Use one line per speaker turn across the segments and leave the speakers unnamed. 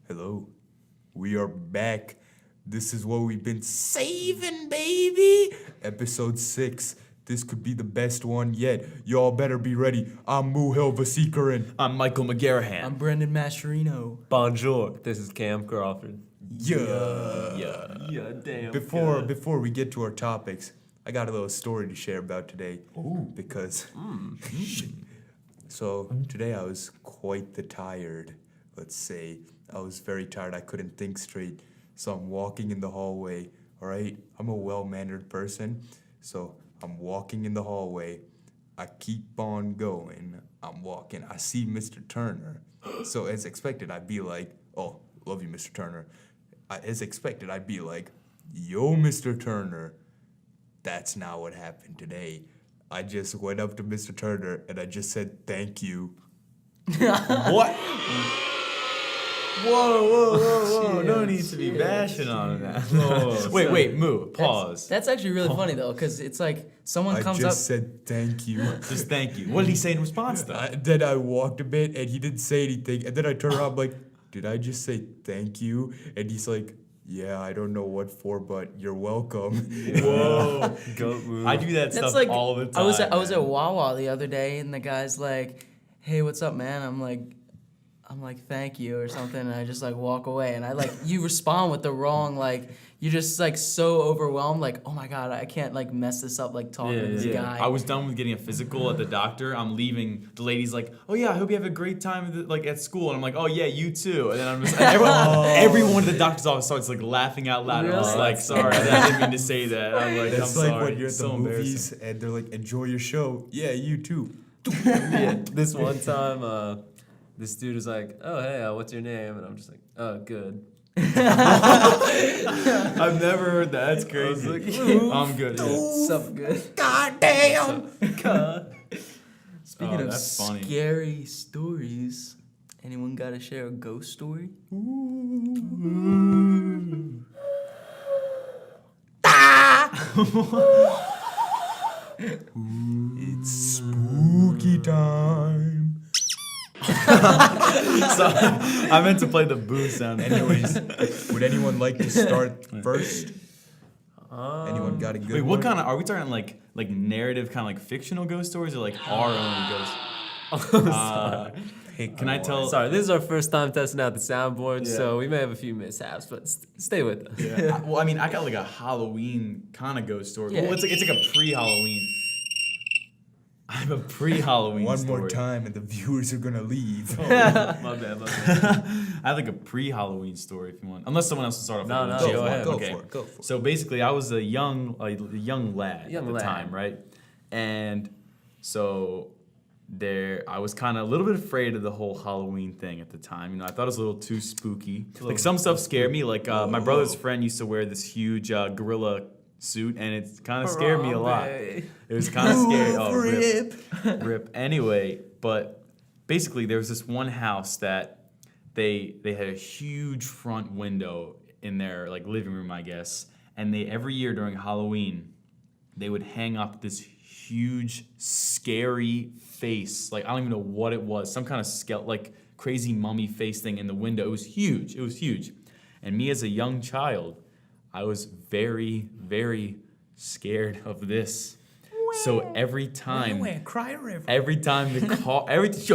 Hello, we are back. This is what we've been saving, baby. Episode 6. This could be the best one yet. Y'all better be ready. I'm Muhil Vasikaran.
I'm Michael McGarrahan.
I'm Brendan Mascherino.
Bonjour, this is Cam Crawford.
Yeah,
damn.
Before we get to our topics, I got a little story to share about today.
Ooh.
Because So today I was quite the tired, let's say. I was very tired. I couldn't think straight. So I'm walking in the hallway, all right? I'm a well-mannered person. So I'm walking in the hallway. I keep on going. I'm walking. I see Mr. Turner. So as expected, I'd be like, oh, love you, Mr. Turner. As expected, I'd be like, yo, Mr. Turner. That's not what happened today. I just went up to Mr. Turner and I just said, thank you.
What? Whoa. No need to be bashing on that. Wait, Moo, pause.
That's actually really funny though, because it's like someone comes
I
up.
just said thank you.
Just thank you. What did he say in response though?
Then I walked a bit and he didn't say anything. And then I turned around, I'm like, did I just say thank you? And he's like, yeah, I don't know what for, but you're welcome.
Whoa.
Goat move.
I do that
That's
stuff
like
all the time.
I was
man.
at Wawa the other day, and the guy's like, "Hey, what's up, man?" I'm like, "Thank you" or something, and I just like walk away, and I like you respond with the wrong like. You're just like so overwhelmed, like, oh my god, I can't like mess this up, like talking to this guy.
I was done with getting a physical at the doctor. I'm leaving. The lady's like, "Oh yeah, I hope you have a great time like at school." And I'm like, "Oh yeah, you too." And then I'm just everyone at the doctor's office starts like laughing out loud. And I was
Really?
like, "Sorry, I didn't mean to say that." I'm like,
That's
"I'm
like
sorry."
when you're at
So
the movies
embarrassing.
and they're like, enjoy your show. Yeah, you too.
Yeah, this one time, this dude was like, "Oh hey, what's your name?" And I'm just like, "Oh, good."
I've never heard that. That's crazy. I'm good. Yeah.
Something good.
God damn.
Speaking of
that's funny.
scary stories, anyone got to share a ghost story?
It's spooky time.
So, I meant to play the boo sound.
Anyways, would anyone like to start first? Anyone got a good
Wait,
one?
what kind of? Are we talking like narrative, kind of like fictional ghost stories, or like our own ghost?
Pick
Can I
one.
tell?
Sorry, this is our first time testing out the soundboard,
Yeah.
so we may have a few mishaps, but stay with us.
Yeah. Well, I mean, I got like a Halloween kind of ghost story.
Yeah.
Well, it's like a pre-Halloween. I have a pre-Halloween
One
story.
more time and the viewers are gonna leave.
My bad.
I have like a pre-Halloween story if you want. Unless someone else will start off.
No,
with
no,
one.
go ahead.
Go
Okay.
for it. Go for it.
So basically, I was a young lad at the
lad.
time, right? And so I was kind of a little bit afraid of the whole Halloween thing at the time. You know, I thought it was a little too spooky. Like some stuff scared me. Like my brother's friend used to wear this huge gorilla suit, and it kind of scared me a lot. It was kind of scary. Oh, rip. Anyway, but basically there was this one house that they had a huge front window in their like living room, I guess. And they every year during Halloween, they would hang up this huge, scary face. Like I don't even know what it was. Some kind of skeleton, like crazy mummy face thing in the window. It was huge. And me as a young child, I was very, very scared of this. So every time, every time the car,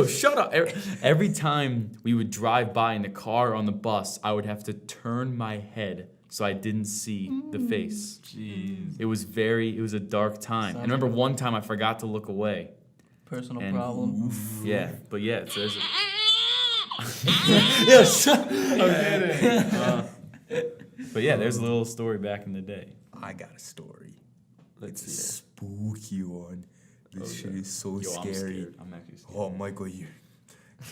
shut up. Every time we would drive by in the car or on the bus, I would have to turn my head so I didn't see the face.
Jeez.
It was a dark time. And I remember one time I forgot to look away.
Personal
And-
problem.
Yeah, but yeah, so there's a... Yeah, shut I'm kidding. But yeah, there's a little story back in the day.
I got a story.
Let's
It's a
see.
spooky one. This shit is so
Yo, I'm
scary.
scared. I'm actually scared.
Oh, Michael,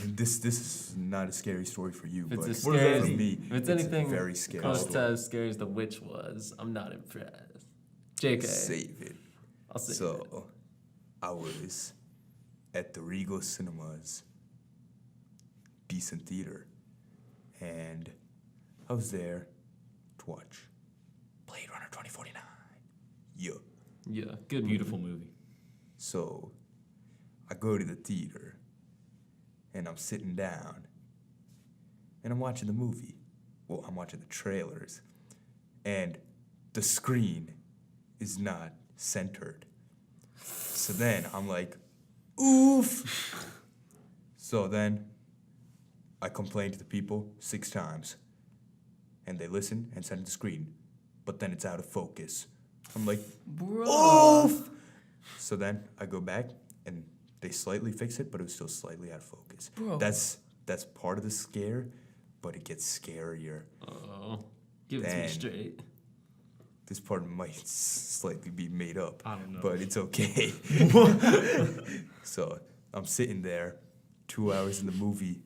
this is not a scary story for you,
If
but
it's
for
as scary,
me,
if it's anything
very scary.
close to
story.
as scary as the witch was, I'm not impressed. JK.
Save it.
I'll save it.
So, I was at the Regal Cinemas, decent theater, and I was there to watch Blade Runner 2049. Yeah.
Yeah, good
Beautiful movie.
So, I go to the theater, and I'm sitting down, and I'm watching the movie. Well, I'm watching the trailers, and the screen is not centered. So then I'm like, oof. So then I complain to the people 6 times, and they listen and center the screen, but then it's out of focus. I'm like,
Bro.
oof. So then I go back, and they slightly fix it, but it was still slightly out of focus.
Bro.
That's part of the scare, but it gets scarier.
Oh, give it to me
Dang.
straight.
This part might slightly be made up,
I don't know.
but it's okay. So I'm sitting there, 2 hours in the movie,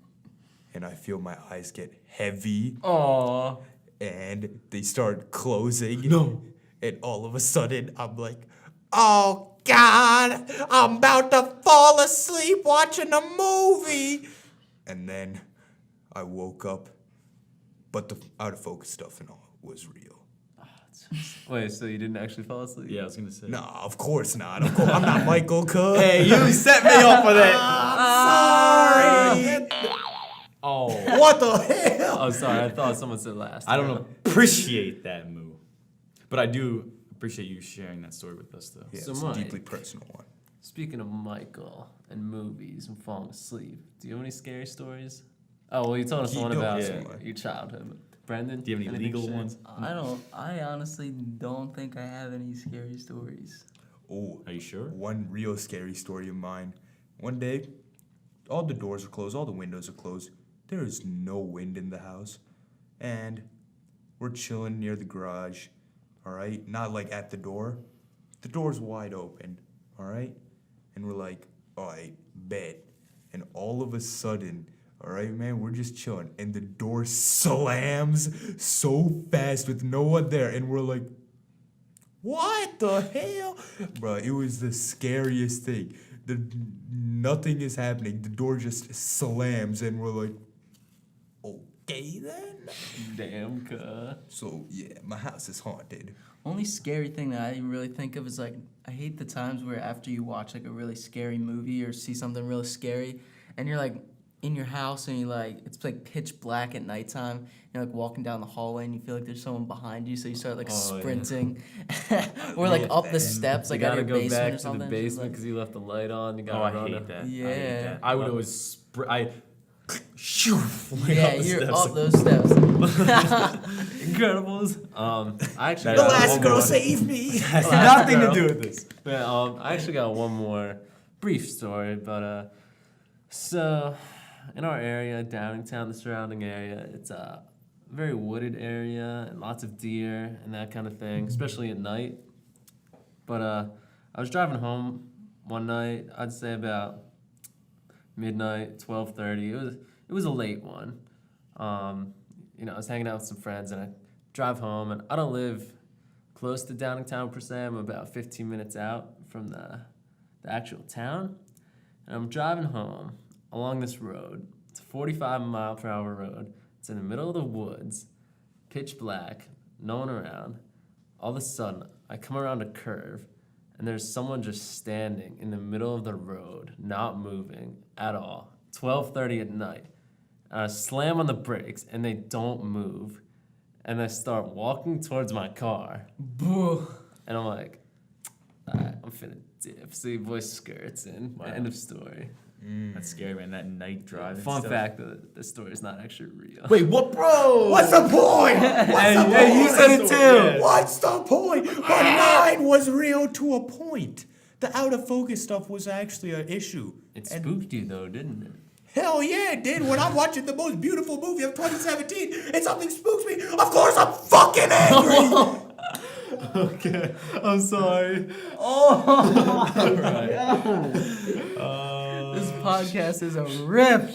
and I feel my eyes get heavy,
Aw.
and they start closing.
No.
And all of a sudden, I'm like, oh God, I'm about to fall asleep watching a movie. And then I woke up, but the out of focus stuff and all was real.
Wait, so you didn't actually fall asleep?
Yeah, I was gonna say.
No, of course not. Of course, I'm not Michael Cook.
Hey, you set me up for that.
Sorry.
Oh,
What the hell?
Oh, sorry. I thought someone said last.
I don't
time.
appreciate that move, but I do appreciate you sharing that story with us, though.
Yeah,
So
it's a
Mike.
deeply personal one.
Speaking of Michael and movies and falling asleep, do you have any scary stories? Oh, well, you told us
You
one
don't,
about
yeah.
your childhood. Brendan,
Do you have any
anything to
legal
share?
ones?
I honestly don't think I have any scary stories.
Oh,
Are you sure?
one real scary story of mine. One day, all the doors are closed, all the windows are closed. There is no wind in the house. And we're chilling near the garage, all right? Not like at the door. The door's wide open, all right? And we're like, all right, bet. And all of a sudden, all right, man, we're just chilling. And the door slams so fast with no one there. And we're like, what the hell? Bro, it was the scariest thing. Nothing is happening. The door just slams, and we're like, okay then.
Damn, cuh.
So, yeah, my house is haunted.
Only scary thing that I really think of is like I hate the times where after you watch like a really scary movie or see something really scary and you're like in your house and you like it's like pitch black at nighttime. You're like walking down the hallway and you feel like there's someone behind you, so you start like
Oh, yeah.
sprinting or like up the steps
You
like out
gotta
of your
go
basement
back
or
to
something.
the
It's just
basement
like-
because you left the light on. You
Oh,
gotta
I
run
hate
up.
that. I hate
Yeah.
that. I would always shoo,
yeah,
up the
you're
steps.
up those steps.
Incredibles. I actually
The
got
last
one
girl
more.
save me.
Has nothing to do with this.
Yeah, I actually got one more brief story, but so in our area, Downingtown, the surrounding area, it's a very wooded area and lots of deer and that kind of thing, especially at night. But I was driving home one night, I'd say about midnight, 12:30. It was a late one. You know, I was hanging out with some friends and I drive home, and I don't live close to Downingtown per se. I'm about 15 minutes out from the actual town. And I'm driving home along this road. It's a 45-mile-per-hour road. It's in the middle of the woods, pitch black, no one around. All of a sudden, I come around a curve, and there's someone just standing in the middle of the road, not moving at all. 12:30 at night. And I slam on the brakes, and they don't move. And I start walking towards my car.
Boo.
And I'm like, all right, I'm finna dip. So your boy skirts in.
Wow.
End of story.
That's scary, man. That night drive. and
Fun
stuff.
fact, the story is not actually real.
Wait, what, bro?
What's the point? What's the point?
hey, you said it too. Yeah.
What's the point? But mine was real to a point. The out of focus stuff was actually an issue.
It
And
spooked you though, didn't it?
hell yeah, it did. When I'm watching the most beautiful movie of 2017 and something spooks me, of course I'm fucking angry.
Okay, I'm sorry.
This podcast is a rip.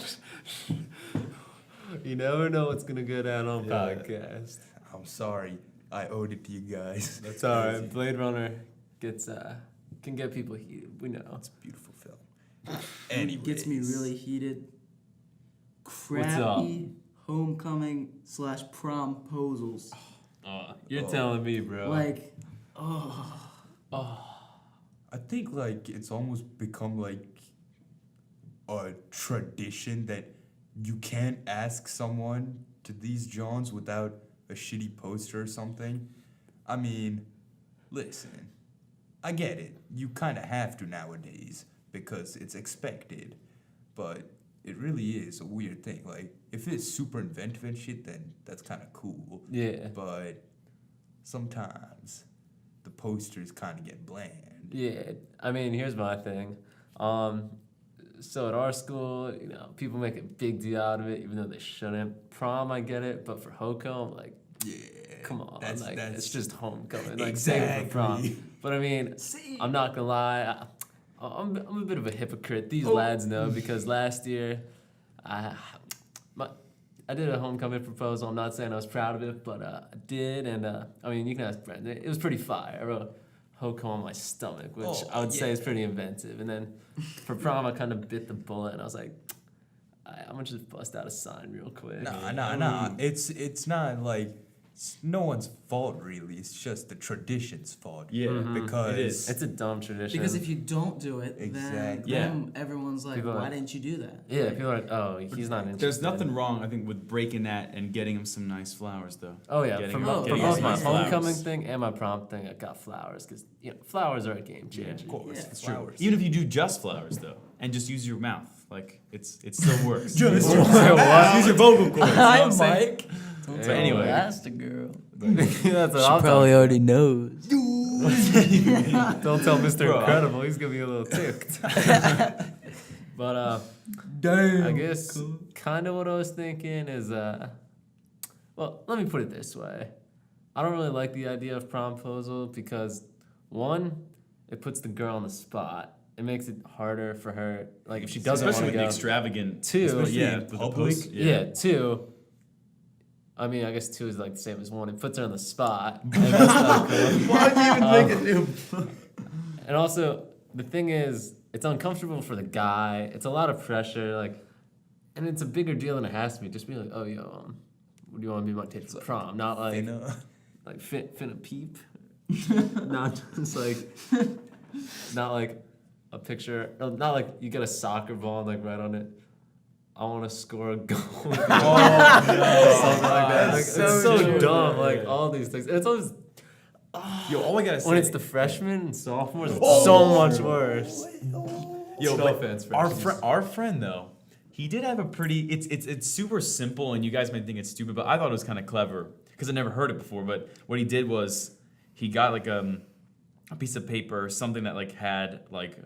You never know what's gonna go down on
Yeah.
podcast.
I'm sorry. I owed it to you guys.
That's all right. Blade Runner gets can get people heated. We know.
It's a beautiful film. Anyways.
Gets me really heated.
What's up?
Crappy homecoming / promposals.
You're telling me, bro.
Like,
I think like it's almost become like a tradition that you can't ask someone to these Johns without a shitty poster or something. I mean, listen, I get it. You kind of have to nowadays because it's expected, but it really is a weird thing. Like, if it's super inventive and shit, then that's kind of cool.
Yeah.
But sometimes the posters kind of get bland.
Yeah, I mean, here's my thing. So at our school, you know, people make a big deal out of it, even though they shouldn't. Prom, I get it, but for Hoco, I'm like,
Yeah.
come on,
That's
it's just homecoming. Like,
exactly.
save it for prom. But I mean, I'm not gonna lie, I'm a bit of a hypocrite. These lads know because last year, I did a homecoming proposal. I'm not saying I was proud of it, but I did, and I mean, you can ask Brendan. It was pretty fire. I wrote Hoco on my stomach, which I would say is pretty inventive. And then for prom, I kind of bit the bullet, and I was like, I'm gonna just bust out a sign real quick.
Nah. It's not like it's no one's fault really. It's just the tradition's fault.
Yeah,
because
it is.
It's a dumb tradition.
Because if you don't do it,
Exactly.
then everyone's like,
People are
why
like-
didn't you do that?
yeah, people are like, oh, he's not interested.
There's nothing wrong, I think, with breaking that and getting him some nice flowers, though.
Oh yeah,
Getting
for,
him-
for
getting him
both
some
my
nice
homecoming
flowers.
thing and my prom thing, I got flowers because flowers are a game changer.
Of course,
Yeah.
it's
True.
flowers.
Even if you do just flowers, though, and just use your mouth, like it still works.
Just
Use
your
your vocal cords. you know what I'm saying?
Mike. Don't
But
tell
anyway.
that's the girl.
That's what
She
I'm
probably already knows.
talking. Don't tell Mr.
Bro.
Incredible, he's gonna be a little ticked. But
Damn.
I guess kind of what I was thinking is, well, let me put it this way. I don't really like the idea of promposal because, one, it puts the girl on the spot. It makes it harder for her, like if she doesn't
Especially
want
with
to
the
go.
extravagant.
Two,
especially
yeah,
in
with the
public.
post-
Yeah, two. I mean, I guess two is like the same as one. It puts her on the spot. And that's not cool.
Why'd you even make it new?
And also, the thing is, it's uncomfortable for the guy. It's a lot of pressure, like, and it's a bigger deal than it has to be. Just be like, oh, yo, what do you want to be my date for prom? Not like, finna peep. Not just like, not like a picture. Not like you get a soccer ball and like right on it. I want to score a goal. Something like that. Like, it's so
true.
dumb.
Yeah,
Like
yeah.
all these things. It's always
Yo, all I gotta say.
when it's the freshmen and sophomores. It's so much worse.
Yo,
No
but
offense,
our friend though, he did have a pretty. It's super simple, and you guys might think it's stupid, but I thought it was kind of clever because I never heard it before. But what he did was he got like a piece of paper, something that like had like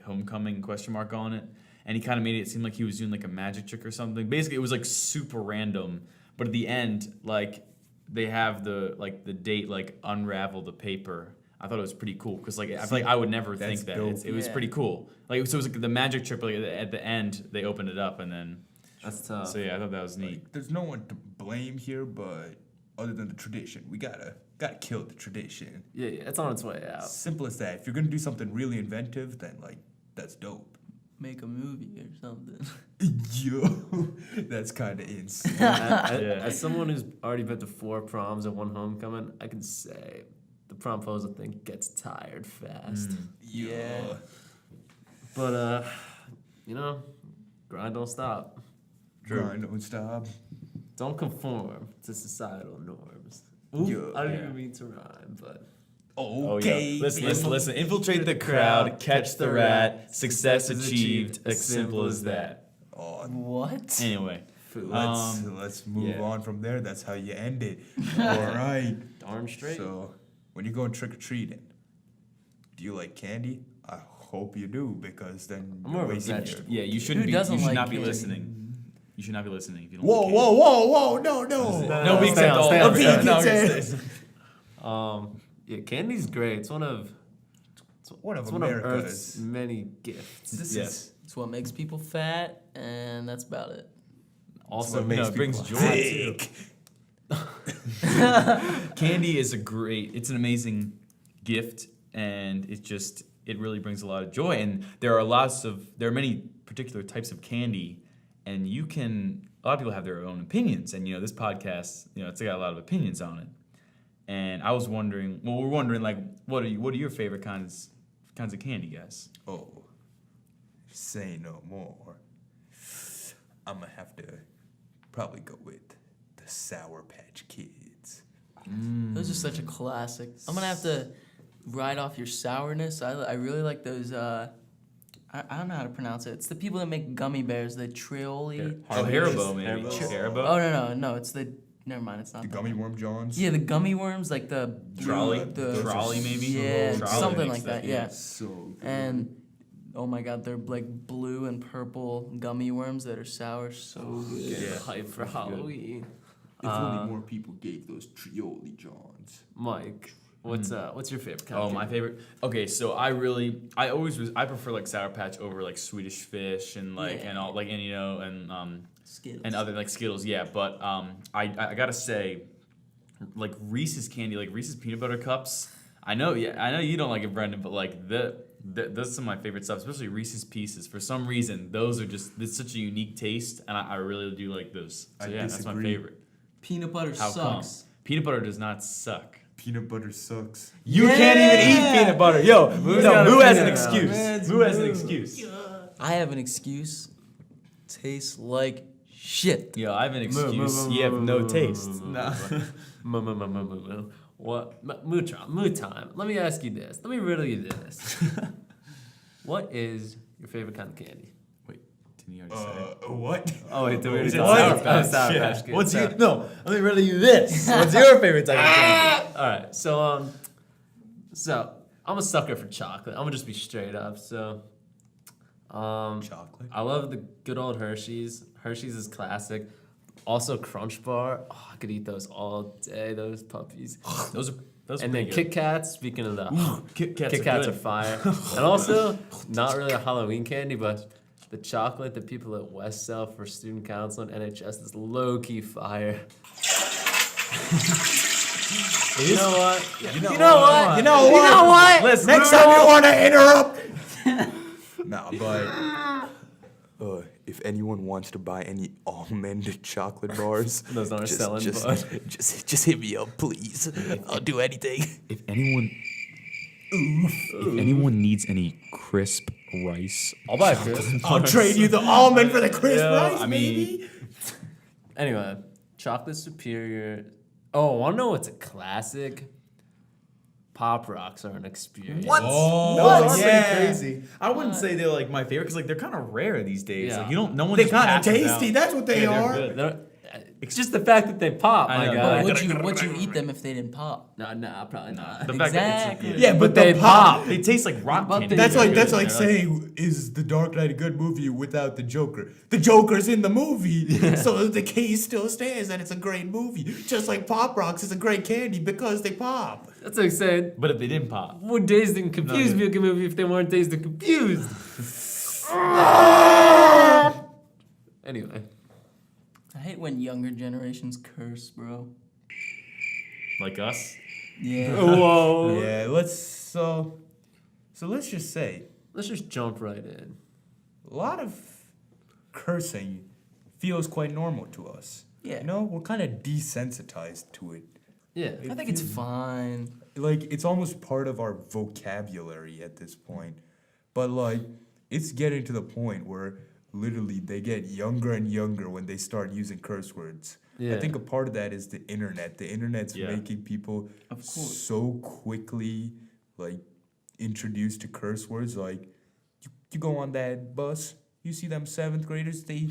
homecoming question mark on it, and he kind of made it seem like he was doing like a magic trick or something. Basically, it was like super random, but at the end, like they have the date like unravel the paper. I thought it was pretty cool because like I feel like I would never think
That's
that.
dope.
It was
Yeah.
pretty cool. Like so it was like the magic trick. Like at the end, they opened it up and then.
That's tough.
So yeah, I thought that was neat.
There's no one to blame here, but other than the tradition, we gotta kill the tradition.
Yeah, it's on its way out.
Simple as that. If you're gonna do something really inventive, then like that's dope.
Make a movie or something.
Yo, that's kind of insane.
As someone who's already been to 4 proms and 1 homecoming, I can say the promposal thing gets tired fast.
Yeah.
But grind don't stop.
Grind, don't stop.
Don't conform to societal norms.
Yo.
I didn't
Yeah.
even mean to rhyme, but
Okay.
Listen. Infiltrate the crowd, catch the rat. Success achieved. As simple as that.
Oh,
What?
Anyway,
let's move
yeah.
on from there. That's how you end it. All right.
darn straight.
So, when you're going trick or treating, do you like candy? I hope you do because then
I'm
you're
more of a
wasting your.
vegetable.
yeah, you shouldn't
Who
be. You
doesn't
should
like
not be
candy?
listening. You should not be listening if you don't.
Whoa,
like
whoa, no.
No, we
stay
accept
on,
all.
stay on,
Okay,
stay on.
no, we're
Stay
gonna stay.
Yeah, candy's great. It's one of
One of
it's one of
America's.
Earth's many gifts.
This
Yes.
is
It's what makes people fat, and that's about it.
Also,
what makes
it brings
people
joy too.
thick.
Candy is it's an amazing gift, and it really brings a lot of joy. And there are many particular types of candy, and a lot of people have their own opinions. And this podcast, it's got a lot of opinions on it. And I was wondering, we're wondering like, what are your favorite kinds of candy, guys?
Oh, say no more. I'm gonna have to probably go with the Sour Patch Kids.
Those are such a classic. I'm gonna have to ride off your sourness. I really like those. I don't know how to pronounce it. It's the people that make gummy bears. The Trioli.
Oh, Haribo, maybe.
Haribo.
Oh no, it's the. Never mind, it's not
The
that.
Gummy Worm Johns.
Yeah, the gummy worms, like the
Trolley?
the
Trolley, maybe?
Yeah,
Trolley
something
makes
like that. Yeah.
So good.
And oh my God, they're like blue and purple gummy worms that are sour. So good.
Get hype for Halloween.
If only more people gave those Trioli Johns.
Mike, what's your favorite kind
Oh,
of
my
candy?
favorite. Okay, so I prefer like Sour Patch over like Swedish Fish and like
Yeah.
and all like and you know
Skittles.
and other like Skittles, yeah. But I gotta say, like Reese's candy, like Reese's peanut butter cups. I know you don't like it, Brendan, but like that's some of my favorite stuff, especially Reese's Pieces. For some reason, those are it's such a unique taste, and I really do like those. So
I
yeah, that's my
disagree.
favorite.
Peanut butter
How come?
sucks.
Peanut butter does not suck.
Peanut butter sucks.
You can't even eat peanut butter. Yo,
got
Moo
a
has an
peanut
excuse.
Man,
Moo has an excuse.
I have an excuse. Tastes like shit.
Yo, I have an
Moo,
excuse.
moo,
You have
moo,
no
moo,
taste.
moo,
No.
Moo. What? Moo time. Let me ask you this. Let me riddle you this. What is your favorite kind of candy?
Wait, didn't you already say it?
What?
Oh wait, did we
Is it
Sour
Sour
Patch?
Patch?
Sour
Yeah.
Patch Kids.
What's
Sour-
your no? Let me riddle you this. What's your favorite type of candy?
All right, so I'm a sucker for chocolate. I'm gonna just be straight up. So,
Chocolate.
I love the good old Hershey's. Hershey's is classic. Also, Crunch Bar. Oh, I could eat those all day. Those puppies.
Those are
And then
pretty
Kit Kats. Speaking of the
good. Kit
Kit Kats are fire. And also, not really a Halloween candy, but the chocolate that people at West sell for student council and NHS is low key fire. You know what?
You know what?
You know what?
Listen,
Next time you want to interrupt. Nah, but if anyone wants to buy any almond chocolate bars,
Those aren't selling,
just,
bud.
just hit me up, please. I'll do anything.
if anyone needs any crisp rice,
I'll buy a crisp.
I'll trade you the almond for the crisp rice,
I mean,
baby.
Anyway, chocolate superior. Oh, wanna know what's a classic? Pop Rocks are an experience.
Oh,
What?
those are
Yeah.
pretty crazy. I wouldn't say they're like my favorite because like they're kind of rare these days.
Yeah.
Like you don't, no one.
They're
just
kind of
passes
tasty.
out.
That's what they
Yeah, they're
are.
good.
They're- It's just the fact that they pop,
I
my
know,
guy.
But would you eat them if they didn't pop?
No, probably not.
The fact that
Exactly.
it's,
Yeah, but
they
the
pop.
they taste like rock
But
candy.
they-
That's
They're
like
They're
saying, is The Dark Knight a good movie without the Joker? The Joker's in the movie, so the case still stands that it's a great movie. Just like Pop Rocks is a great candy because they pop.
That's like saying,
But if they didn't pop,
would Dazed and Confused be a good movie if they weren't Dazed and Confused? Anyway.
I hate when younger generations curse, bro.
like us,
Yeah.
Whoa.
Yeah, so let's just say
Let's just jump right in.
a lot of cursing feels quite normal to us.
Yeah.
You know, we're kind of desensitized to it.
Yeah.
I think it's fine.
Like, it's almost part of our vocabulary at this point. But, like, it's getting to the point where literally they get younger and younger when they start using curse words.
Yeah.
I think a part of that is the internet. The internet's
Yeah.
making people
Of course.
so quickly, like, introduced to curse words. Like, you go on that bus, you see them 7th graders, they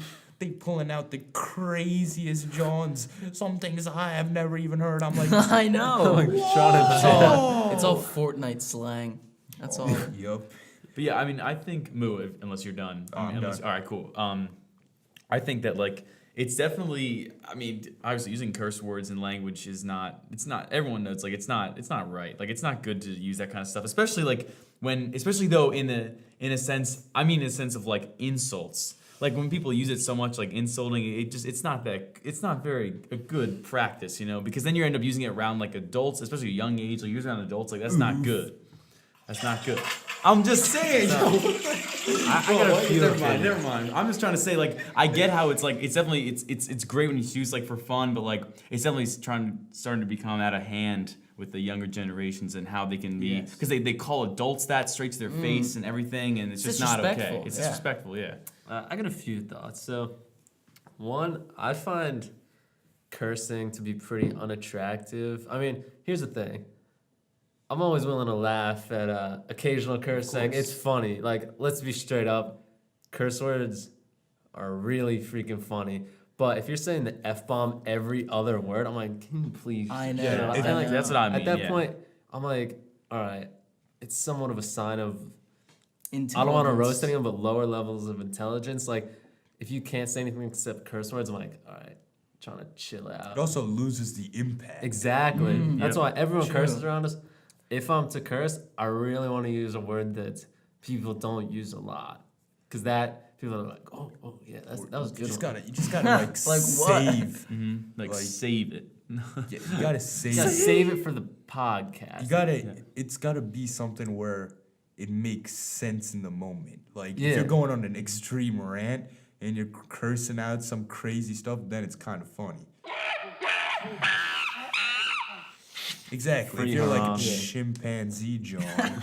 pulling out the craziest Johns. Some things I have never even heard. I'm like,
I know. It's all Fortnite slang. That's all.
yup.
but yeah, I mean, I think unless you're done.
I'm
unless,
done.
All right, cool. I think that like it's definitely. I mean, obviously, using curse words in language is not. It's not. Everyone knows like it's not. It's not right. Like it's not good to use that kind of stuff, especially like when, especially though in a sense. I mean, in a sense of like insults. Like when people use it so much, like insulting, it's not very a good practice, you know, because then you end up using it around like adults, especially a young age, like using it around adults, like that's not good. That's not good. I'm just saying. I got a few. Never mind. I'm just trying to say, like, I get how it's like, it's definitely, it's great when it's used like for fun, but like, it's definitely starting to become out of hand with the younger generations and how they can be,
Yes.
because they call adults that straight to their face and everything, and it's just not okay.
Disrespectful,
It's
yeah.
disrespectful, yeah.
I got a few thoughts. So, one, I find cursing to be pretty unattractive. I mean, here's the thing. I'm always willing to laugh at occasional cursing. It's funny. Like, let's be straight up. Curse words are really freaking funny. But if you're saying the F-bomb every other word, I'm like, can you please?
I know.
shut up?
I
And, like,
know.
That's what I mean.
At that
yeah.
point, I'm like, all right, it's somewhat of a sign of I don't want to
Intelligence.
roast anyone, but lower levels of intelligence. Like, if you can't say anything except curse words, I'm like, all right, trying to chill
It
out.
also loses the impact.
Exactly. That's
Yep.
why everyone
True.
curses around us. If I'm to curse, I really want to use a word that people don't use a lot, because that people are like, oh yeah, that was a good.
You just gotta like,
Like what?
save.
Like,
Like-
save it.
Yeah, you gotta save.
You gotta save it for the podcast.
You gotta. It's gotta be something where it makes sense in the moment. Like if
Yeah.
you're going on an extreme rant and you're cursing out some crazy stuff, then it's kind of funny. Exactly.
Free
if you're like
Haram.
a chimpanzee, John,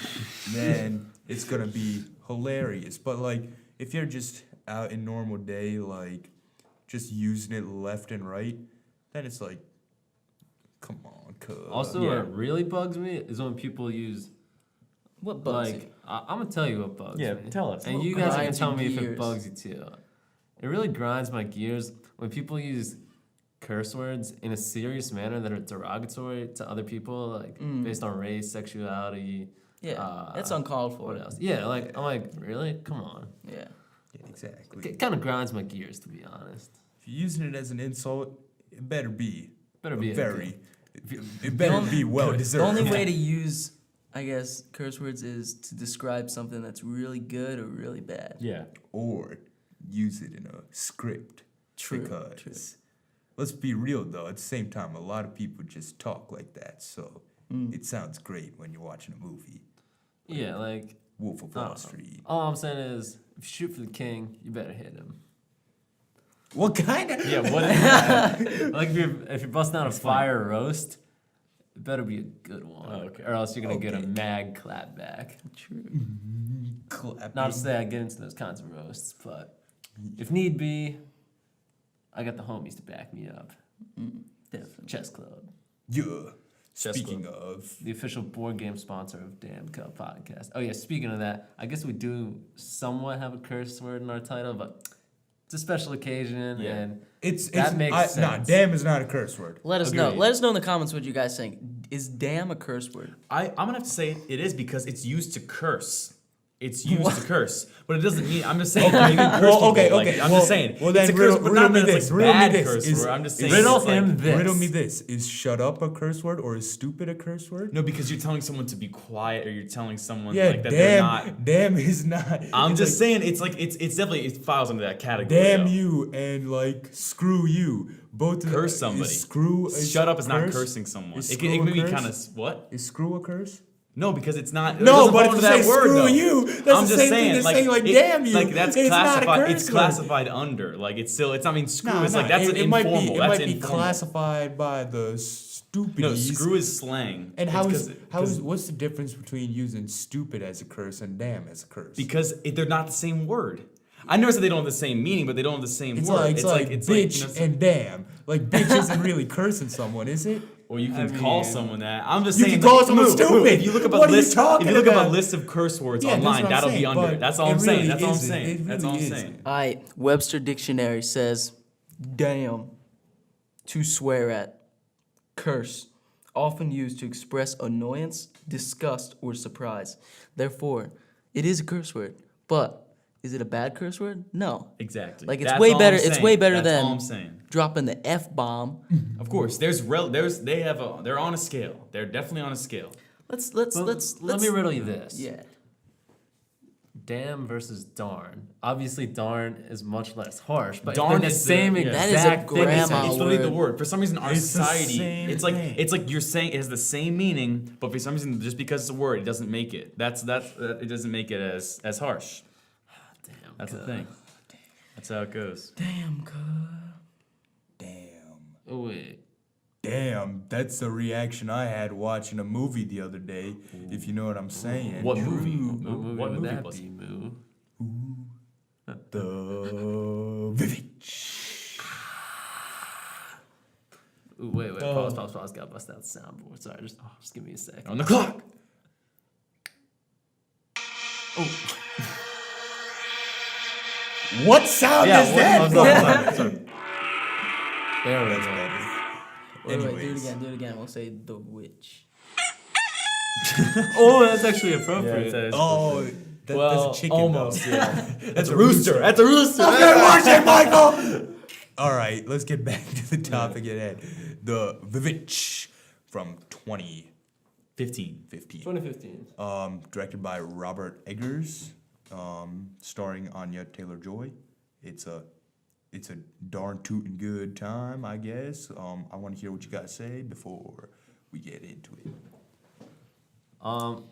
then it's gonna be hilarious. But like if you're just out in normal day, like just using it left and right, then it's like, come on, cuz.
Also,
Yeah.
what really bugs me is when people use
What bugs
like
you?
I'm gonna tell you what bugs
Yeah,
me.
tell us.
And
What
you guys can
grinds
tell
your
me if it
gears?
bugs you too. It really grinds my gears when people use curse words in a serious manner that are derogatory to other people, like based on race, sexuality.
Yeah, that's uncalled for.
What else? Yeah, like I'm like, really? Come on.
Yeah.
Yeah, exactly.
It kind of grinds my gears, to be honest.
If you're using it as an insult, it better be
Better be
very. It better be well deserved.
The only way to use, I guess, curse words is to describe something that's really good or really bad.
Yeah.
Or use it in a script.
True,
Because let's be real though, at the same time, a lot of people just talk like that. So it sounds great when you're watching a movie.
Yeah, like
Wolf of Wall Street.
all I'm saying is, if you shoot for the king, you better hit him.
What kind of?
Yeah, what is that?
Like if you're busting out a fire roast, it better be a good one.
Oh, okay.
Or else you're gonna get a
Okay.
mag clap back.
True.
Clapping.
Not to say I get into those kinds of roasts, but if need be, I got the homies to back me up.
Definitely.
Chess Club,
Yeah.
Chess
Speaking of,
the official board game sponsor of Damn Cup Podcast. Oh yeah, speaking of that, I guess we do somewhat have a curse word in our title, but it's a special occasion,
Yeah.
and
it's
makes
Nah,
sense.
damn is not a curse word.
Let us know.
Agreed.
Let us know in the comments what you guys think. Is damn a curse word?
I'm gonna have to say it is because it's used to curse. It's used to curse, but it doesn't mean. I'm just saying. You can curse
Well, okay,
people,
okay.
Like, I'm
well,
just saying.
Well, then
it's a curse,
riddle,
but
riddle
not
me
that
this.
it's like
Riddle me
bad
this.
curse
Is,
word. I'm just saying.
riddle
it's like-
him this.
Riddle me this. Is shut up a curse word or is stupid a curse word?
No, because you're telling someone to be quiet, or you're telling someone
Yeah,
like that they're not.
damn is not.
I'm
it's
just
like,
saying it's like it's definitely it files under that category.
damn
though.
you and like screw you. Both of
Curse
is
somebody.
Screw.
Shut up is not
curse?
cursing someone.
Is
It
screw
can
a
be
curse?
kind of what?
Is screw a curse?
No, because it's not. it
No,
doesn't
but
fall
if
under
you say
that word,
screw
though.
you, that's
I'm
the
just
same
saying,
thing as saying like
it-
damn you.
Like that's
It's not a
classified.
curse
It's
word.
classified under. Like it's still. It's. I mean, screw is like that's
it,
an
it might
informal.
be, it
That's
might be
informal.
classified by the stupidies.
No, screw is slang.
And
It's
how is what's the difference between using stupid as a curse and damn as a curse?
because they're not the same word. I never said they don't have the same meaning, but they don't have the same
it's
word.
like bitch
you know,
and damn. Like bitch isn't really cursing someone, is it?
or you can
I
call
mean,
someone that. I'm just
you
saying.
can call
like,
someone
Moo,
stupid.
Moo, if you look up a
What are you
list,
talking
if you look up
about?
a list of curse words
Yeah, that's
online,
what I'm
that'll be
saying,
under.
but
That's all
it
I'm saying.
really
That's all I'm
isn't.
saying.
It
That's all I'm
really
saying.
isn't.
All right. Webster Dictionary says, damn, to swear at, curse, often used to express annoyance, disgust, or surprise. Therefore, it is a curse word. But is it a bad curse word? No.
Exactly.
Like it's
That's
way
all
better.
I'm
It's
saying.
way better
That's all
than
I'm saying.
dropping the F bomb.
Of course, they're on a scale. They're definitely on a scale.
Let's
let me riddle you this.
Yeah.
Damn versus darn. Obviously, darn is much less harsh, but
Darn
they're the
is
same
the- yeah.
That is a
exact thing.
grandma
It's literally the
word.
word. For some reason, our
It's the
society,
same
it's like
thing.
it's like you're saying it has the same meaning, but for some reason, just because it's a word, it doesn't make it. It doesn't make it as harsh.
Damn,
That's the
God.
thing. That's how it goes.
Damn, cuz.
Damn.
Oh wait,
Damn, that's the reaction I had watching a movie the other day, if you know what I'm saying.
What movie?
What movie
What
would
movie
that
was
be,
it?
Moo?
The Vivid.
Ooh, wait, pause. Gotta bust out the soundboard. Sorry, just give me a second.
On the clock.
What sound is that?
Sorry.
There we
That's
go.
better.
Wait, do it
Anyways.
again. Do it again. We'll say the witch.
Oh, that's actually appropriate.
Oh, that's a chicken.
almost.
Though.
Yeah, that's a rooster. That's a rooster.
Watch it, Michael. All right, let's get back to the topic at hand. The Vivid from 2015.
15.
2015.
Directed by Robert Eggers, starring Anya Taylor-Joy. It's a darn tootin' good time, I guess. I want to hear what you got to say before we get into it.
I'll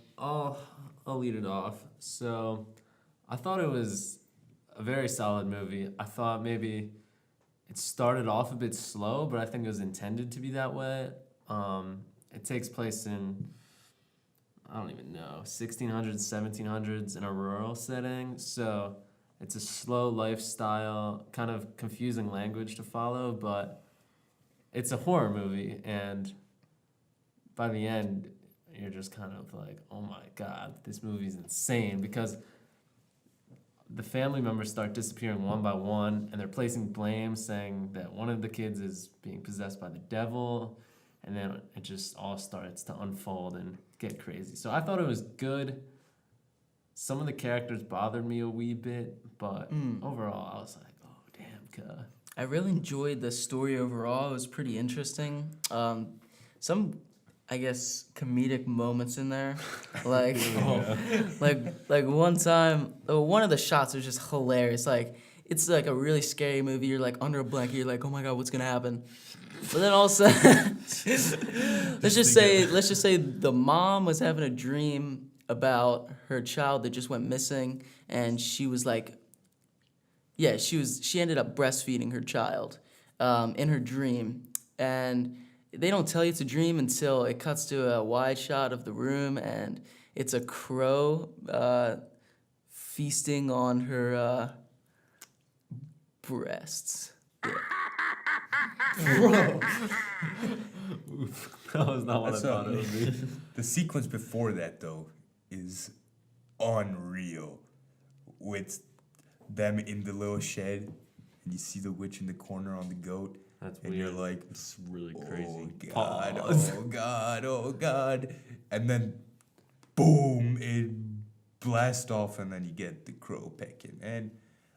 lead it off. So, I thought it was a very solid movie. I thought maybe it started off a bit slow, but I think it was intended to be that way. It takes place in, I don't even know, 1600s, 1700s in a rural setting. So it's a slow lifestyle, kind of confusing language to follow, but it's a horror movie. And by the end, you're just kind of like, oh my God, this movie's insane, because the family members start disappearing one by one, and they're placing blame, saying that one of the kids is being possessed by the devil, and then it just all starts to unfold and get crazy. So I thought it was good. Some of the characters bothered me a wee bit, but overall, I was like, oh, damn, God.
I really enjoyed the story overall. It was pretty interesting. Some, I guess, comedic moments in there, like, like one time, one of the shots was just hilarious. Like, it's like a really scary movie. You're like under a blanket. You're like, oh my God, what's gonna happen? But then also, let's just say the mom was having a dream about her child that just went missing, and she was like, she ended up breastfeeding her child in her dream, and they don't tell you it's a dream until it cuts to a wide shot of the room, and it's a crow feasting on her breasts.
Bro. That was not what
That's
I thought it would be.
The sequence before that, though, is unreal. With them in the little shed, and you see the witch in the corner on the goat.
That's
and
weird.
you're like,
It's really
oh
crazy.
God,
Pause.
oh God, oh God. And then, boom, it blasts off, and then you get the crow pecking. And,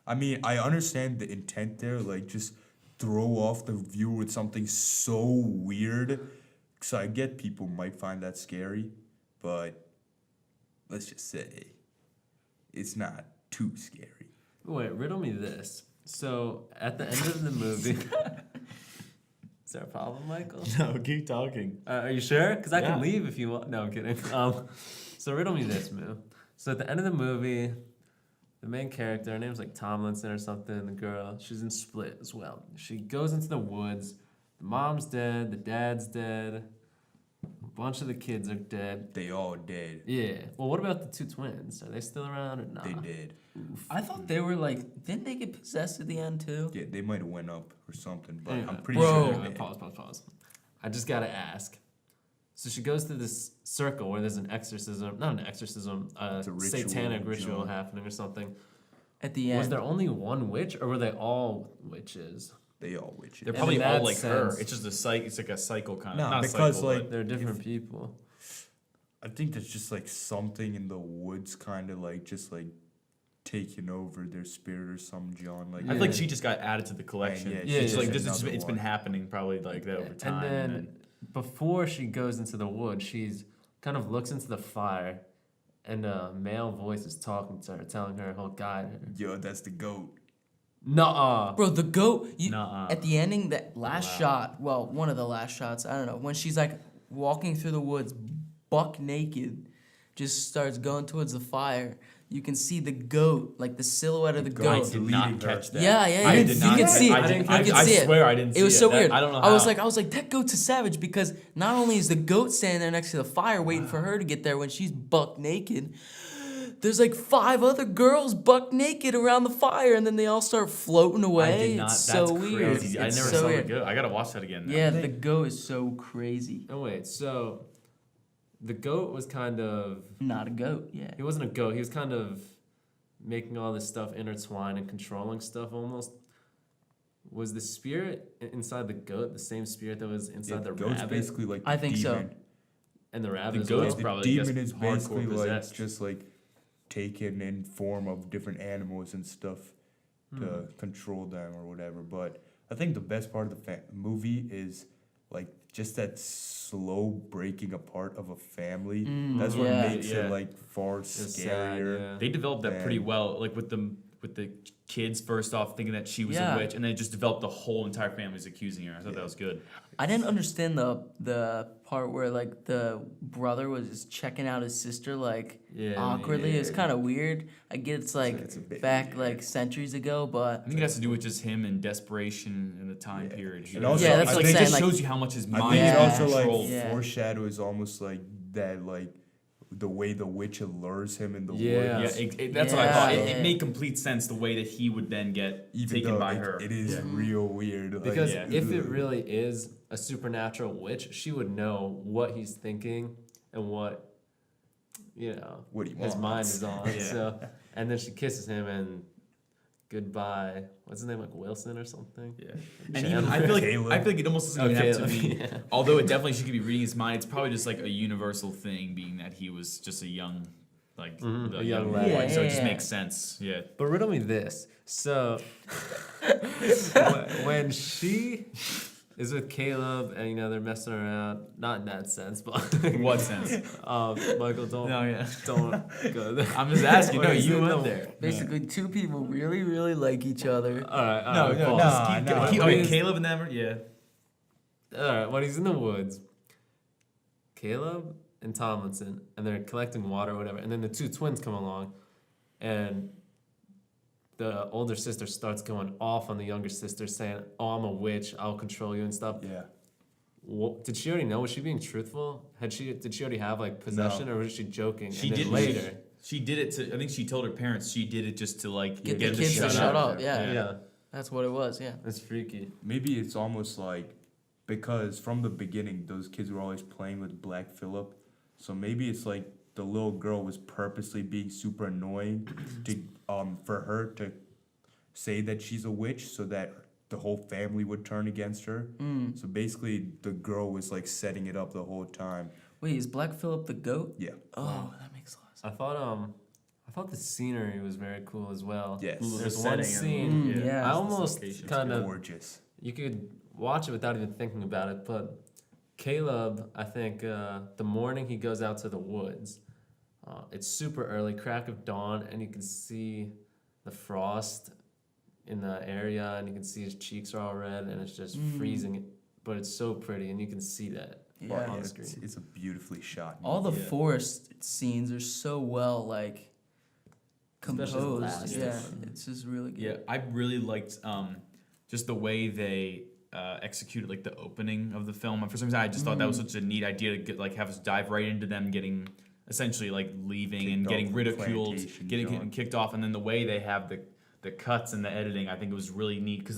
I mean, I understand the intent there, like, just throw off the viewer with something so weird. So I get people might find that scary, but let's just say it's not too scary.
Wait, riddle me this. So, at the end of the movie... Is there a problem, Michael?
No, keep talking.
Are you sure? Because I
Yeah.
can leave if you want. No, I'm kidding. So riddle me this, Moo. So at the end of the movie, the main character, her name's like Tomlinson or something, the girl, she's in Split as well. She goes into the woods, the mom's dead, the dad's dead, a bunch of the kids are dead.
They all dead.
Yeah. Well, what about the two twins? Are they still around or not?
They dead.
I thought they were like, didn't they get possessed at the end too?
Yeah, they might have went up or something, but
Anyway,
I'm pretty
Bro.
sure
anyway,
they're dead.
Pause. I just gotta ask. So she goes through this circle where there's an exorcism, not an exorcism,
It's a ritual,
satanic ritual
John.
happening or something.
At the end.
Was there only one witch, or were they all witches?
They all witches.
They're
And
probably
in
all
that
like her.
sense-
It's just a cycle. It's like a cycle kind of.
Nah,
Not
because,
cycle,
like,
but
They're different people.
I think there's just like something in the woods, kind of like just like taking over their spirit or some John. Like
I feel like
Yeah.
she just got added to the collection.
Yeah,
yeah,
It's
yeah,
like
yeah.
this.
Another
It's been
one.
happening probably like that over time.
And then before she goes into the woods, she's kind of looks into the fire, and a male voice is talking to her, telling her he'll guide her.
yo, that's the goat.
Nuh-uh.
Bro, the goat.
Nuh-uh.
At the ending, that last shot. Well, one of the last shots. I don't know. When she's like walking through the woods, buck naked, just starts going towards the fire. you can see the goat, like the silhouette of the
The
goat.
I
goat's
did
leading
not
her.
catch that.
Yeah, yeah, yeah.
I
You
did
can
not
see it.
I didn't.
You can
I
see it.
swear I didn't see
It was so
That-
weird.
I don't know
I was
how.
like, that goat's a savage because not only is the goat standing there next to the fire waiting for her to get there when she's buck naked, there's like 5 other girls buck naked around the fire, and then they all start floating away.
I did not.
It's
That's
so weird.
crazy. I
It's
never
so
saw
weird.
the goat. I gotta watch that again. now.
Yeah, the goat is so crazy.
Oh wait, so the goat was kind of
Not a goat, yeah.
he wasn't a goat. He was kind of making all this stuff intertwine and controlling stuff almost. Was the spirit inside the goat the same spirit that was inside the
goat's
rabbit?
basically like
I
the
think so.
demon.
And the rabbit
The
as
goat's
well?
probably,
The
I
demon
guess,
is
hardcore
basically like
possessed.
just like taken in form of different animals and stuff to control them or whatever. But I think the best part of the movie is like just that slow breaking apart of a family. That's what
yeah.
makes
Yeah.
it like far
It's sad,
scarier.
yeah.
They developed that pretty
Man.
well, like with the kids first off thinking that she was
Yeah.
a witch, and then it just developed the whole entire family's accusing her. I thought that was good.
I didn't understand the part where like the brother was just checking out his sister like
Yeah,
awkwardly. It was
yeah.
kind of weird. I get it's like
It's a bit
back
weird.
like centuries ago, but
I think it has to do with just him and desperation in the time
Yeah.
period.
And also,
Yeah, that's
I
like
think
it
saying,
just
like-
shows you how much his
I
mind
think
Yeah.
it also
is
like
controlled.
Yeah.
foreshadows almost like that like the way the witch allures him in the
Yeah.
woods.
Yeah, that's what I
Yeah,
thought.
yeah,
It
yeah.
made complete sense the way that he would then get
Even
taken
though
by
it,
her.
it is real weird. Like,
Because
Yeah.
if it really is a supernatural witch, she would know what he's thinking and what
what he
his mind
wants.
is on.
Yeah.
So, and then she kisses him and goodbye. What's his name, like Wilson or something?
Yeah, and even, I feel like
Caleb.
it almost doesn't even have to
Caleb,
be.
yeah.
Although it definitely she could be reading his mind. It's probably just like a universal thing, being that he was just a young, like
a young
young
lad.
boy.
Yeah,
So it
yeah,
just
yeah.
makes sense. Yeah.
But riddle me this. So, when she is with Caleb and, they're messing around, not in that sense, but
In what sense?
Michael, don't
No, yeah.
go there.
I'm just asking. No,
Wait,
you
so
went
no.
there.
basically 2 people really, really like each other.
All right, all
No,
right,
no,
Paul.
just
Nah,
keep
nah.
going. Keep,
When
okay,
he's-
Caleb and them. Yeah.
All right, when he's in the woods, Caleb and Tomlinson, and they're collecting water or whatever, and then the 2 twins come along, and the older sister starts going off on the younger sister, saying, "Oh, I'm a witch. I'll control you and stuff."
Yeah.
Did she already know? Was she being truthful? Did she already have like possession, or was she joking?
She
and then
did
later.
She did it to. I think she told her parents she did it just to like
Get
them
the kids to
shut
shut
up.
up. Yeah.
Yeah,
That's what it was. Yeah.
that's freaky.
Maybe it's almost like because from the beginning those kids were always playing with Black Phillip, so maybe it's like the little girl was purposely being super annoying to for her to say that she's a witch so that the whole family would turn against her. So basically the girl was like setting it up the whole time.
Wait, is Black Phillip the goat?
Yeah.
Oh, that makes a lot of sense.
I thought the scenery was very cool as well.
Yes.
There's
The
one
setting
scene.
Mm, yeah.
I
It's
almost
location. It's
kind of
Gorgeous.
you could watch it without even thinking about it, but Caleb, I think the morning he goes out to the woods, it's super early, crack of dawn, and you can see the frost in the area, and you can see his cheeks are all red, and it's just freezing, but it's so pretty, and you can see that.
Yeah.
Well,
on
yeah,
the screen.
it's a beautifully shot.
All the
movie.
forest scenes are so well like
Especially the
composed.
last
Yeah,
one.
it's just really good.
Yeah, I really liked just the way they executed like the opening of the film. For some reason, I just thought that was such a neat idea to get like have us dive right into them getting essentially like leaving
Kicked
and
off
getting
the
ridiculed,
plantation,
getting
John.
kicked off, and then the way they have the cuts and the editing, I think it was really neat because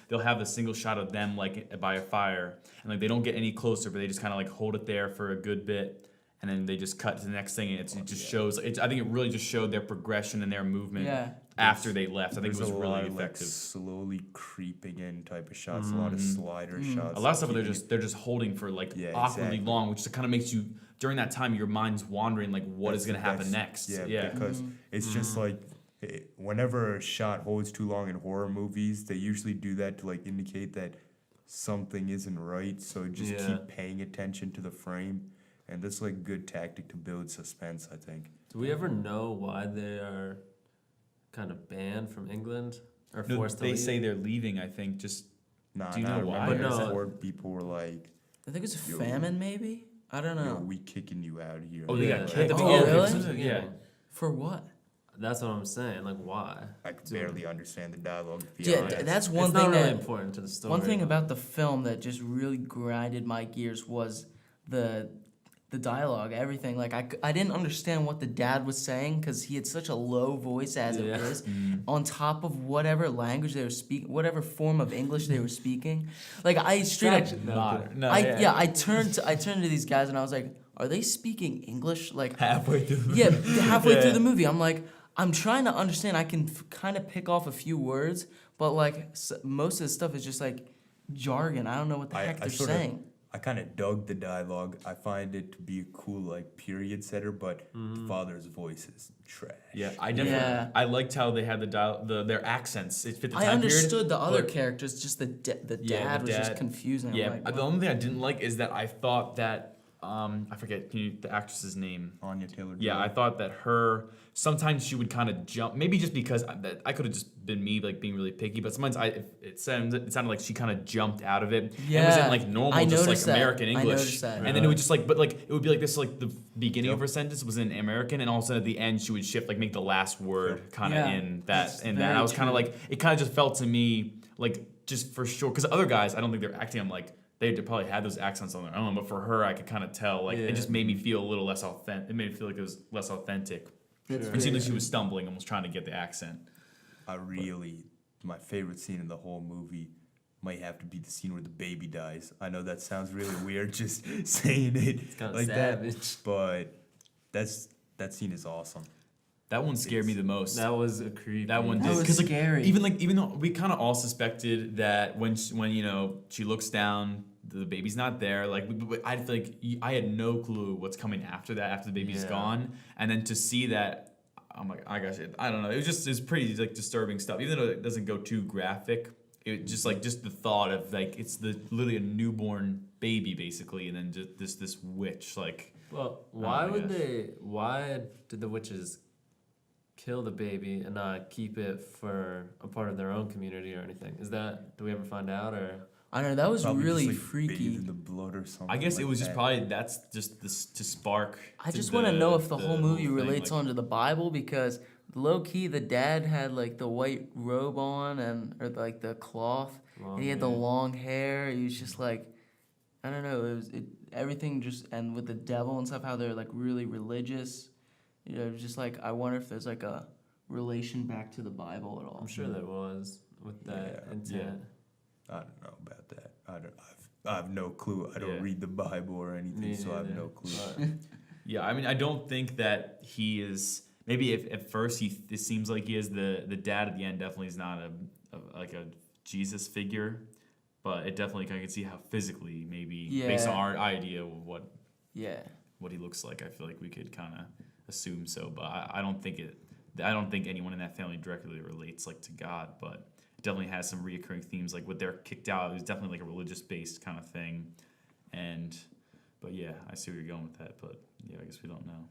they'll have the single shot of them like by a fire, and like they don't get any closer, but they just kind of like hold it there for a good bit. And then they just cut to the next thing, and it just shows. I think it really just showed their progression and their movement
Yeah.
after they left. I think it
There's
was
a
really
lot of, like,
effective.
slowly creeping in type of shots, a lot of slider shots.
A lot of stuff where
keeping
they're just holding for like
Yeah,
awkwardly
exactly.
long, which kind of makes you during that time your mind's wandering like what is
That's-
going to happen
that's-
next.
Yeah, because it's just like whenever a shot holds too long in horror movies, they usually do that to like indicate that something isn't right. So just
Yeah.
keep paying attention to the frame, and that's like a good tactic to build suspense, I think.
Do we ever know why they are kind of banned from England or
No,
forced to
they
leave?
say they're leaving. I think just
Nah,
Do you
nah,
know why?
remember
But no,
before people were like,
I think it's a
Yo.
famine, maybe. I don't
"Yo,
know.
we kicking you out here."
oh they
Yeah.
got kicked.
Oh, really?
Yeah.
For what?
That's what I'm saying. Like, why?
I could barely understand the dialogue. To be
Yeah,
honest.
that's one
It's
thing
not really
that
important to the story.
one thing about the film that just really grinded my gears was the dialogue, everything. Like I didn't understand what the dad was saying because he had such a low voice as it
Yeah.
is, on top of whatever language they were speaking, whatever form of English they were speaking. Like I straight up, I turned to these guys and I was like, are they speaking English? Like
halfway through.
yeah, halfway
Yeah.
through the movie, I'm like, I'm trying to understand. I can kind of pick off a few words, but like most of the stuff is just like jargon. I don't know what the heck they're saying.
I kind of dug the dialogue. I find it to be a cool like period setter, but the father's voice is trash.
Yeah, I definitely.
Yeah.
I liked how they had their accents. It fit the time
I understood
period,
the other
but-
characters, just the
Yeah,
dad
the
was just
dad.
confusing. I'm
Yeah,
like,
the
what?
only thing I didn't like is that I thought that I forget the actress's name.
Anya Taylor.
Yeah, I thought that sometimes she would kind of jump. Maybe just because I could have just been me like being really picky, but sometimes it sounded like she kind of jumped out of it.
Yeah,
and wasn't like normal,
I
just like
noticed that.
American
I
English.
noticed that.
And then it would just like, but like it would be like this, like the beginning of
Yep.
her sentence was in American, and all of a sudden at the end she would shift, like make the last word kind of
Yeah,
in
that's
that, and that
very
I was kind of
true.
like, it kind of just felt to me like just for sure, because other guys I don't think they're acting. I'm like. They probably had those accents on their own, but for her, I could kind of tell. Like
Yeah.
it just made me feel a little less authentic. It made me feel like it was less authentic.
That's
It seemed like she
very
was stumbling, almost trying to get the accent.
My favorite scene in the whole movie might have to be the scene where the baby dies. I know that sounds really weird just saying it
kinda
like
savage.
that, but that scene is awesome.
That one scared me the most.
That was a creepy.
That one
That
did
was
because
scary.
even though we kind of all suspected that when she looks down, the baby's not there. Like I feel like I had no clue what's coming after that, after the baby's
Yeah.
gone, and then to see that, I'm like, I don't know. It was pretty like disturbing stuff. Even though it doesn't go too graphic, it just the thought of like it's literally a newborn baby basically, and then just this witch like.
Well,
Oh
why
my
would
gosh.
why did the witches kill the baby and not keep it for a part of their own community or anything? Do we ever find out or?
I don't know. That was
Probably
really
just, like,
freaky.
bathed in the blood or something.
I guess it
like
was just
that.
probably that's just this to spark.
I just
the-
want to know if the whole
whole
movie
thing,
relates
like-
onto the Bible because low key the dad had like the white robe on or like the cloth, and he had the
Long hair.
long hair. He was just like, I don't know. Everything just and with the devil and stuff, how they're like really religious. You know, just like I wonder if there's like a relation back to the Bible at all.
I'm sure there was with that
Yeah.
intent.
I don't know about that. I have no clue. I don't
Yeah.
read the Bible or anything,
Me
so I have
neither.
no clue.
But
Yeah, I mean, I don't think that he is. Maybe if at first it seems like he is the dad at the end. Definitely is not like a Jesus figure, but it definitely I can see how physically maybe based on
Yeah.
our idea of what
Yeah.
he looks like. I feel like we could kind of assume so, but I don't think it. I don't think anyone in that family directly relates like to God, but it definitely has some reoccurring themes. Like when they're kicked out, it was definitely like a religious based kind of thing, but yeah, I see where you're going with that, but yeah, I guess we don't know.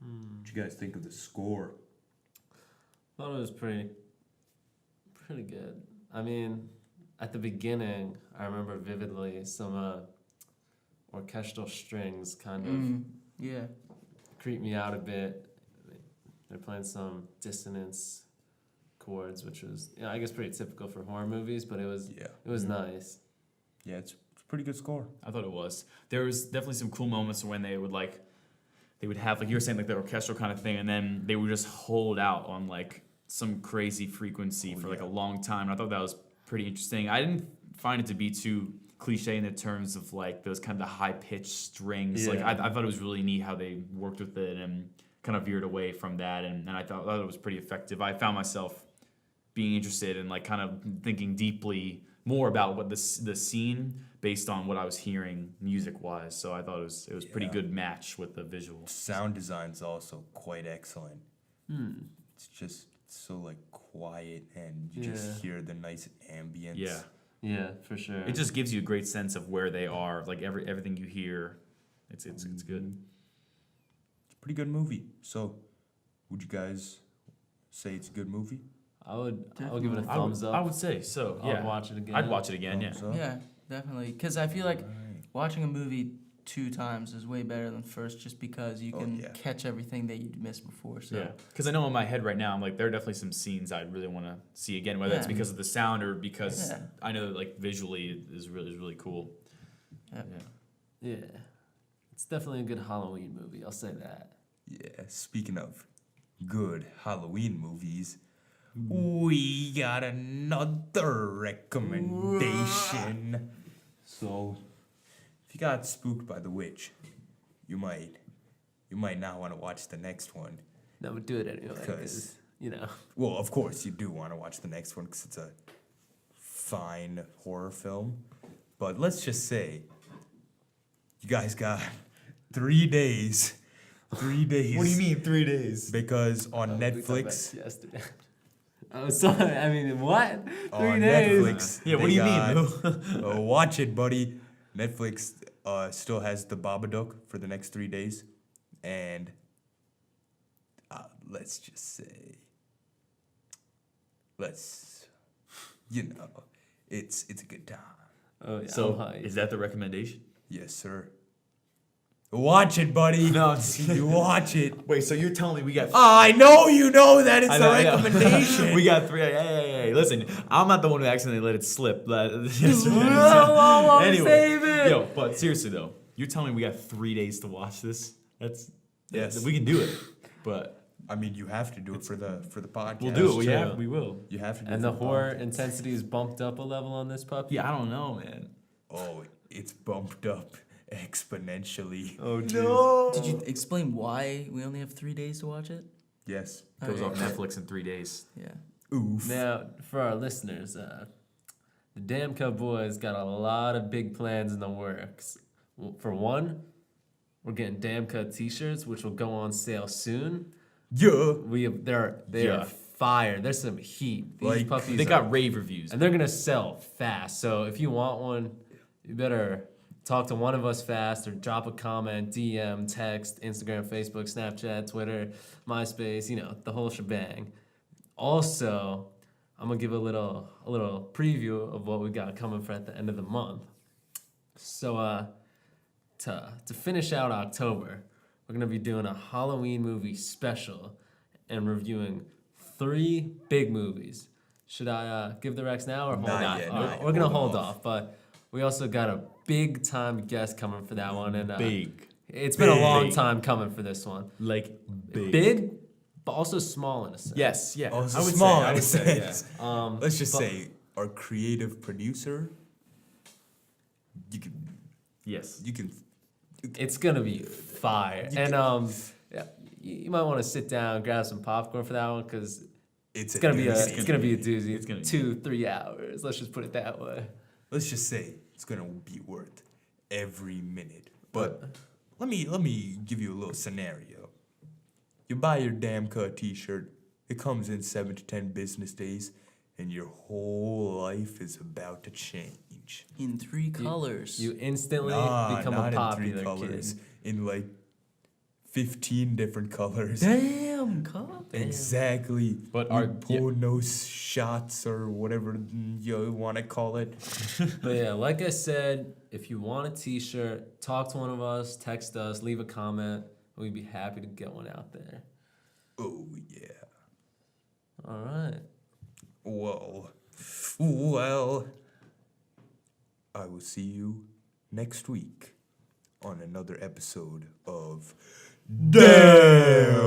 What you guys think of the score?
thought it was pretty good. I mean, at the beginning, I remember vividly some orchestral strings kind of
Yeah.
creep me out a bit. They're playing some dissonance chords, which was, I guess pretty typical for horror movies, but it was nice.
Yeah, it's a pretty good score.
I thought it was. There was definitely some cool moments when they would have like you were saying like the orchestral kind of thing, and then they would just hold out on like some crazy frequency for like a long time. And I thought that was pretty interesting. I didn't find it to be too cliche in the terms of like those kind of high pitched strings. Like
Yeah.
I thought it was really neat how they worked with it and kind of veered away from that, and I thought it was pretty effective. I found myself being interested and like kind of thinking deeply more about what the scene based on what I was hearing music wise. So I thought it was pretty good match with the visuals.
Sound design's also quite excellent. It's just so like quiet, and you
Yeah.
just hear the nice ambience.
Yeah.
Yeah, for sure.
It just gives you a great sense of where they are. Like everything you hear, it's good.
It's a pretty good movie. So, would you guys say it's a good movie?
I would give it a
I
thumbs
would,
up.
I would say so.
I'd
Yeah,
watch it again.
I'd watch it again. Yeah.
Thumbs up?
Yeah, definitely. Because I feel like
Alright.
watching a movie 2 times is way better than first, just because you
Oh,
can
yeah.
catch everything that you'd missed before. So
Yeah, because I know in my head right now, I'm like, there are definitely some scenes I'd really want to see again, whether it's
Yeah.
because of the sound or because
Yeah.
I know like visually it is really cool.
Yep.
Yeah.
Yeah. It's definitely a good Halloween movie, I'll say that.
Yeah, speaking of good Halloween movies, we got another recommendation. So, if you got spooked by the witch, you might not want to watch the next one.
No, but do it anyway,
'Cause-
because, you know.
Well, of course you do want to watch the next one because it's a fine horror film. But let's just say you guys got 3 days. 3 days.
What do you mean 3 days?
Because on
We talked about
Netflix,
this yesterday. Oh, sorry. I mean, what? 3
on
days?
Netflix,
Yeah, what
they
do you mean,
got-
Lou?
watch it, buddy. Netflix still has the Babadook for the next 3 days, and let's just say, it's a good time.
Oh, yeah.
So
I'm hyped.
is that the recommendation?
Yes, sir. Watch it, buddy.
No, I'm just
You watch it.
Wait, so you're telling me we got?
I know you know that it's
I
a
know, I know.
recommendation.
We got 3. Hey, listen, I'm not the one who accidentally let it slip.
Whoa, save it.
Yo, but seriously though, you're telling me we got 3 days to watch this?
Yes.
We can do it, but
I mean, you have to do it for the podcast.
we'll do it.
true.
We will.
You have to do it.
And
for
the horror
podcast.
intensity is bumped up a level on this puppy?
Yeah, I don't know, man.
Oh, it's bumped up exponentially.
Oh, geez.
Did you explain why we only have 3 days to watch it?
Yes.
Goes
Okay.
off Netflix in 3 days.
Yeah.
Oof.
Now, for our listeners, the Damn Cut Boys got a lot of big plans in the works. For one, we're getting Damn Cut t-shirts, which will go on sale soon.
Yeah.
They
Yeah.
are fire. There's some heat. These
Like,
puppies
They
are-
got rave reviews.
and they're gonna sell fast. So if you want one, you better talk to one of us fast or drop a comment, DM, text, Instagram, Facebook, Snapchat, Twitter, MySpace, the whole shebang. Also, I'm gonna give a little preview of what we got coming for at the end of the month. So to finish out October, we're gonna be doing a Halloween movie special and reviewing 3 big movies. Should I give the Rex now or hold
Not
off?
yet,
All
not
right,
yet.
we're gonna
Hold
hold
off.
off, but we also got a big time guest coming for that one, and
Big.
it's been a long
Big.
time coming for this one.
Like
Big, but also small in a sense.
Yes, yeah.
Oh, it's
I would
small,
say, I
in
would
a
say, yeah.
sense. Let's just
but-
say our creative producer.
Yes.
You can.
It's gonna be fire,
You
and
can-
yeah, you might want to sit down, grab some popcorn for that one, because
It's
it's gonna be a
doozy.
it's gonna be a doozy.
It's gonna be-
2-3 hours. Let's just put it that way.
Let's just say it's gonna be worth every minute. But let me give you a little scenario. You buy your Damn Cut t-shirt. It comes in 7 to 10 business days, and your whole life is about to change.
In 3 colors.
You instantly
Nah,
become
not
a popular
in 3 colors.
kid.
In like 15 different colors.
Damn, come.
Exactly.
But
you
are-
pull no shots or whatever you want to call it.
But yeah, like I said, if you want a t-shirt, talk to one of us, text us, leave a comment. We'd be happy to get one out there.
Oh yeah.
All right.
Well, I will see you next week on another episode of Damn